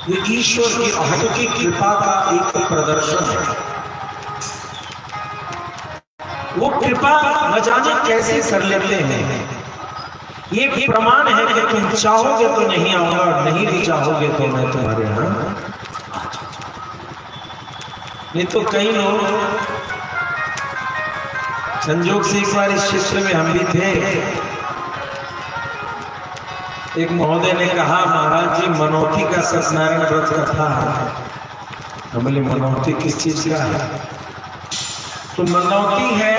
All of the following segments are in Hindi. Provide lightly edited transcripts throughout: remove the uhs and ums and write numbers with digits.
ये ईश्वर की अलौकिक कृपा का एक प्रदर्शन है। वो कृपा न जाने कैसे कर लेते हैं। ये प्रमाण है कि तुम चाहोगे तो नहीं आऊंगा और नहीं भी चाहोगे तो मैं तुम्हारे यहाँ। नहीं तो कई लोग, संजोग से एक बार इस क्षेत्र में हम भी थे, एक महोदय ने कहा महाराज जी मनौती का सत्यनारायण व्रत कथा है। हम बोले मनौती किस चीज का है? तो मनौती है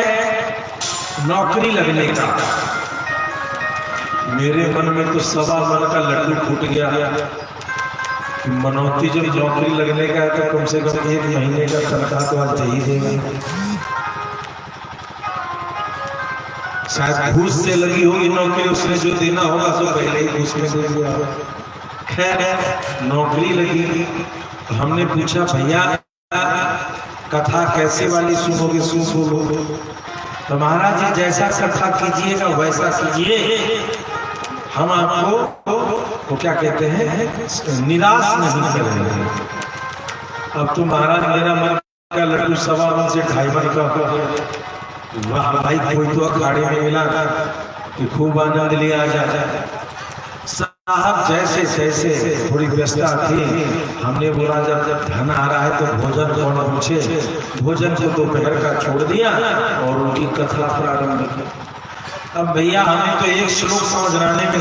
नौकरी लगने का। मेरे मन में तो सवा मन का लड्डू फूट गया कि मनौती जब नौकरी लगने का है तो कम से कम 1 महीने का तनख्वाह तो आज दे ही देंगे। शायद घूस से लगी होगी नौकरी, उसने जो देना होगा तो पहले ही घूस में दे दिया। खैर नौकरी लगी तो हमने पूछा भैया कथा कैसे वाली सुनोगे? सुनो। तो महाराज जी जैसा कथा कीजिएगा वैसा कीजिए, हम आपको वो क्या कहते हैं निराश नहीं करेंगे। अब तो महाराज मेरा मन का लड्डू सवा मन से 2.5 मन का, वाह भाई कोई तो अखाड़े में मिला कि खूब आनंद लिया जाता है। साहब जैसे जैसे थोड़ी व्यस्तता थी, हमने बोला जब धन आ रहा है तो भोजन कौन पूछे, भोजन को दोपहर का छोड़ दिया और उनकी कथा प्रारंभ की। अब भैया हमें तो एक श्लोक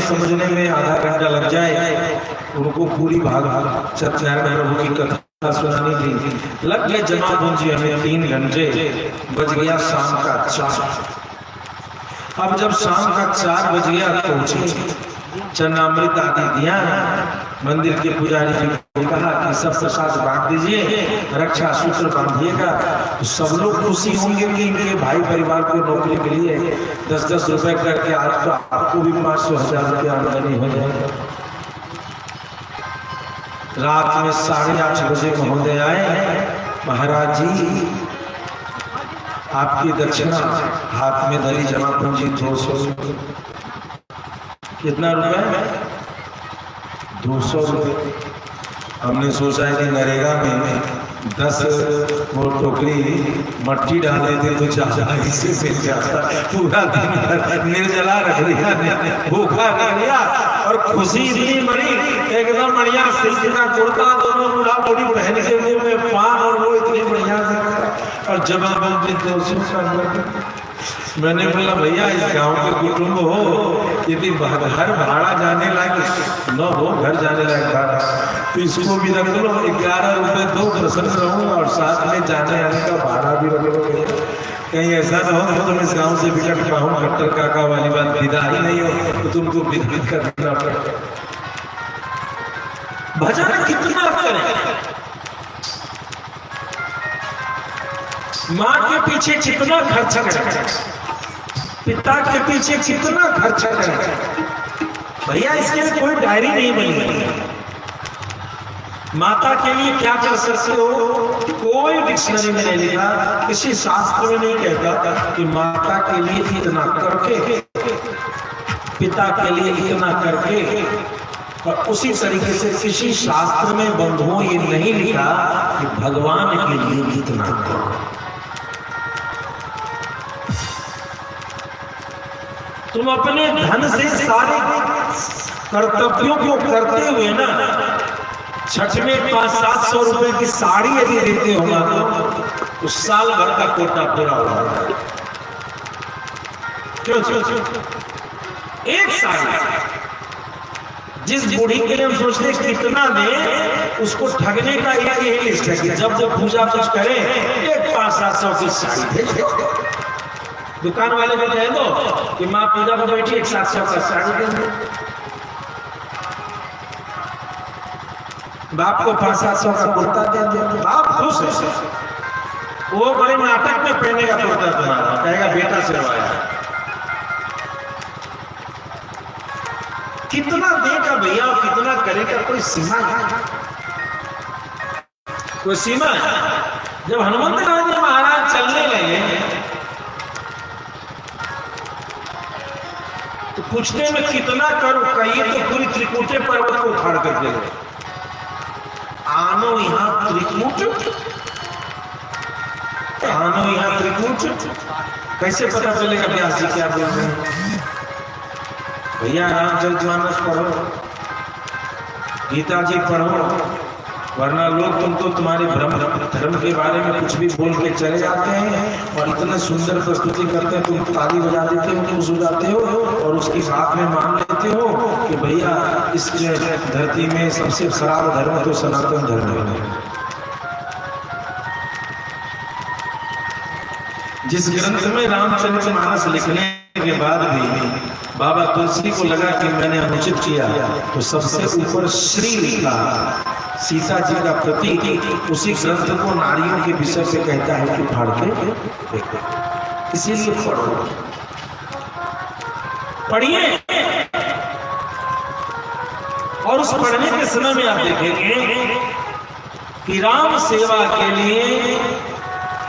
समझने में आधा घंटा लग जाए, उनको पूरी भागवत सत्यनारायण प्रभु की कथा सुनानी थी। लग गए जमा पूंजी हमें 3 घंटे, बज गया शाम का 4। अब जब शाम का 4 बज गया पहुंचे, चरणामृत आदि दिया, मंदिर के पुजारी जी ने कहा कि सब प्रसाद बांट दीजिए, रक्षा सूत्र बांधिएगा। तो सब लोग खुशी होंगे कि इनके भाई परिवार को नौकरी मिली है। 10-10 रुपए करके आज तो आपको भी 500-1000 रुपया आमदनी हो जाएगा। रात में 8:30 बजे महोदय आए, महाराज जी आपकी दक्षिणा हाथ में धरी जमा पूंजी 200। कितना रुपए? 200 रुपये। हमने सोचा है कि नरेगा में 10 वो टोकरी मट्टी डाल देते तो ज्यादा इससे जाता। पूरा दिन निर्जला रख दिया, भूखा रख दिया और खुशी इतनी बड़ी, एकदम बढ़िया सिल्क का कुर्ता, दोनों बुढ़ा बुढ़ी पहन के मुंह में पान, और वो इतनी बढ़िया से और जबरदस्ती 200 का। मैंने बोला भैया इस गांव के कुटुंब हो, यदि घर भाड़ा जाने लायक न हो, घर जाने लायक भाड़ा, तो इसको भी रख लो। 11 रुपये दो, प्रसन्न रहूँ और साथ में जाने आने का भाड़ा भी रख लो। कहीं ऐसा ना हो तो तुम इस गांव से बिगड़ पाऊँ, डॉक्टर काका वाली बात विदा ही नहीं हो तो तुमको बिद करना पड़ेगा। भजन कितना करें, माँ के पीछे कितना खर्चा करें, पिता के पीछे कितना खर्चा करें। भैया इसके लिए कोई डायरी नहीं बनी। माता के लिए क्या कर सकते हो, कोई डिक्शनरी में नहीं लिखा, किसी शास्त्र में नहीं कहता कि माता के लिए इतना करके, पिता के लिए इतना करके। और उसी तरीके से किसी शास्त्र में बंधुओं ये नहीं लिखा कि भगवान के लिए इतना करो। तुम अपने धन से सारे कर्तव्यों को करते हुए ना, छठ में 500-700 रुपए की साड़ी यदि देते होगा तो साल भर का कोटा पूरा होगा। क्यों? एक साड़ी जिस बूढ़ी के लिए हम सोचते कितना दे, उसको ठगने का यही लिस्ट है कि जब जब पूजा कुछ करे एक 500-700 की साड़ी भेज। दुकान वाले को कह दो कि माँ पूजा को बैठी 700 का साड़ी दे दो। बाप को 500-700 का कुर्ता दे दो, बाप खुश है। वो बड़े नाटक में पहनेगा कुर्ता तुम्हारा, कहेगा बेटा सिलवाया। कितना देगा भैया और कितना करेगा, कोई सीमा है? कोई सीमा है? जब हनुमंत जी महाराज चलने लगे तो पूछने में कितना करो, कहिए तो पूरी त्रिकुटे पर्वत को उखाड़ कर दे। आनो यहाँ त्रिकूट, आनो यहाँ त्रिकूट। कैसे पता चलेगा व्यास जी क्या बोल रहे हैं? भैया रामचरितमानस पढ़ो, गीता जी पढ़ो, वरना लोग तुमको तुम्हारे धर्म के बारे में कुछ भी बोल के चले जाते हैं और इतना सुंदर प्रस्तुति करते हैं, तुम ताली बजा देते हो, खुश हो जाते हो और उसकी बात में मान लेते हो कि भैया इस धरती में सबसे खराब धर्म तो सनातन धर्म है। जिस ग्रंथ में रामचरितमानस लिखने के बाद भी बाबा तुलसी को लगा कि मैंने अनुचित किया, तो सबसे ऊपर श्री लिखा, सीता जी का प्रतीक, उसी ग्रंथ को नारियों के विषय से कहता है कि फाड़ के फेंको। इसीलिए पढ़ो, पढ़िए, और उस पढ़ने के समय में आप देखेंगे कि राम सेवा के लिए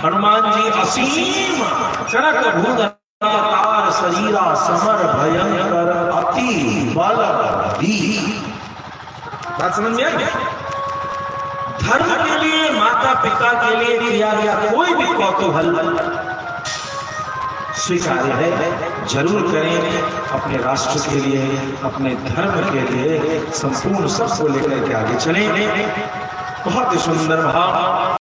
हनुमान जी असीम चरक भूत अवतार शरीरा समर भयंकर अति बल दी। बात समझ में आई? धर्म के लिए, माता पिता के लिए किया गया कोई भी कौतूहल स्वीकार्य है, जरूर करें। अपने राष्ट्र के लिए, अपने धर्म के लिए संपूर्ण सबको लेकर के आगे चलें। बहुत ही सुंदर भाव।